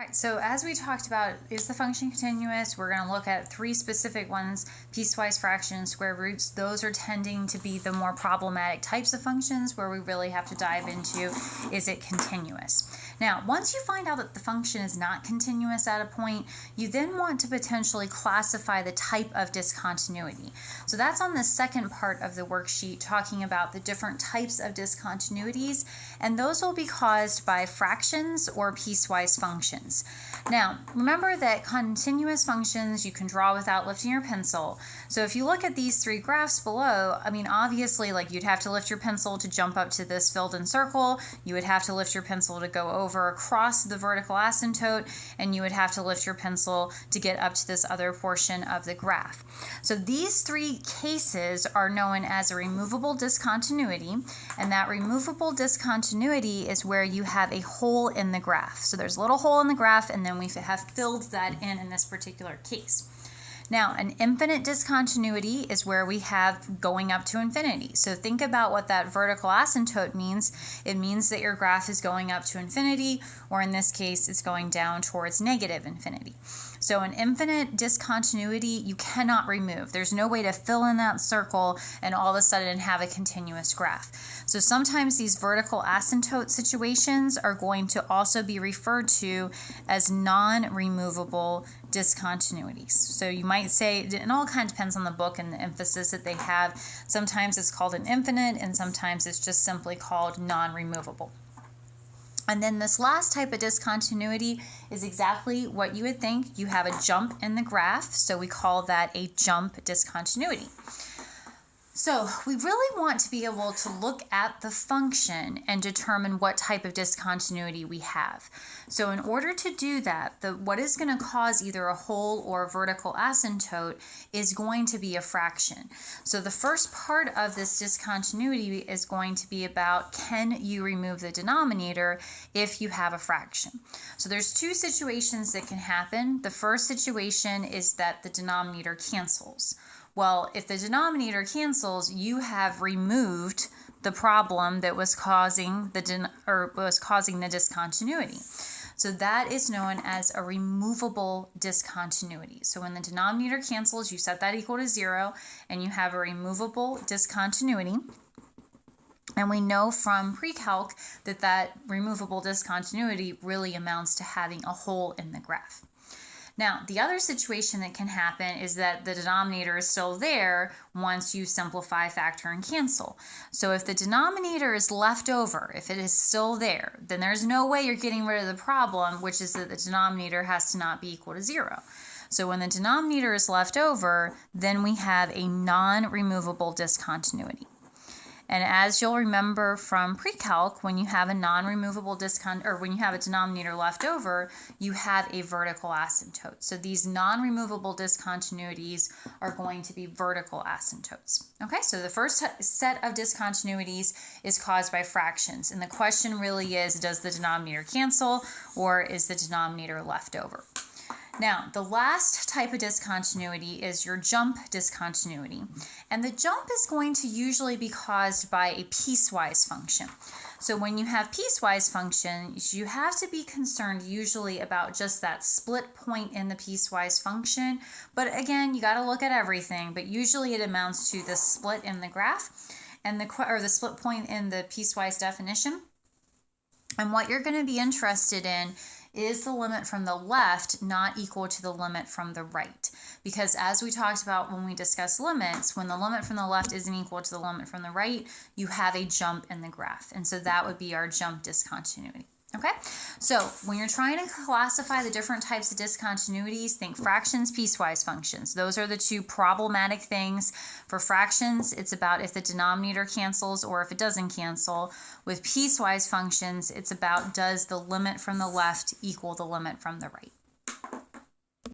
All right, so as we talked about, is the function continuous? We're going to look at three specific ones: piecewise fractions, square roots. Those are tending to be the more problematic types of functions where we really have to dive into, is it continuous? Now, once you find out that the function is not continuous at a point, you then want to potentially classify the type of discontinuity. So that's on the second part of the worksheet, talking about the different types of discontinuities, and those will be caused by fractions or piecewise functions. Now, remember that continuous functions you can draw without lifting your pencil. So if you look at these three graphs below, I mean, obviously, like, you'd have to lift your pencil to jump up to this filled-in circle. You would have to lift your pencil to go over across the vertical asymptote, and you would have to lift your pencil to get up to this other portion of the graph. So these three cases are known as a removable discontinuity, and that removable discontinuity is where you have a hole in the graph. So there's a little hole in the graph, and then we have filled that in this particular case. Now, an infinite discontinuity is where we have going up to infinity. So think about what that vertical asymptote means. It means that your graph is going up to infinity, or in this case, it's going down towards negative infinity. So an infinite discontinuity you cannot remove. There's no way to fill in that circle and all of a sudden have a continuous graph. So sometimes these vertical asymptote situations are going to also be referred to as non-removable discontinuities. So you might say, it all kind of depends on the book and the emphasis that they have. Sometimes it's called an infinite, and sometimes it's just simply called non-removable. And then this last type of discontinuity is exactly what you would think. You have a jump in the graph, so we call that a jump discontinuity. So we really want to be able to look at the function and determine what type of discontinuity we have. So in order to do that, what is going to cause either a hole or a vertical asymptote is going to be a fraction. So the first part of this discontinuity is going to be about, can you remove the denominator if you have a fraction? So there's two situations that can happen. The first situation is that the denominator cancels. Well, if the denominator cancels, you have removed the problem that was causing the discontinuity. So that is known as a removable discontinuity. So when the denominator cancels, you set that equal to 0, and you have a removable discontinuity. And we know from pre-calc that that removable discontinuity really amounts to having a hole in the graph. Now, the other situation that can happen is that the denominator is still there once you simplify, factor, and cancel. So if the denominator is left over, if it is still there, then there's no way you're getting rid of the problem, which is that the denominator has to not be equal to 0. So when the denominator is left over, then we have a non-removable discontinuity. And as you'll remember from pre-calc, when you have a non-removable when you have a denominator left over, you have a vertical asymptote. So these non-removable discontinuities are going to be vertical asymptotes. Okay, so the first set of discontinuities is caused by fractions. And the question really is, does the denominator cancel, or is the denominator left over? Now, the last type of discontinuity is your jump discontinuity. And the jump is going to usually be caused by a piecewise function. So when you have piecewise functions, you have to be concerned usually about just that split point in the piecewise function. But again, you got to look at everything, but usually it amounts to the split in the graph and the split point in the piecewise definition. And what you're going to be interested in is the limit from the left not equal to the limit from the right? Because as we talked about when we discussed limits, when the limit from the left isn't equal to the limit from the right, you have a jump in the graph. And so that would be our jump discontinuity. Okay, so when you're trying to classify the different types of discontinuities, think fractions, piecewise functions. Those are the two problematic things. For fractions, it's about if the denominator cancels or if it doesn't cancel. With piecewise functions, it's about, does the limit from the left equal the limit from the right?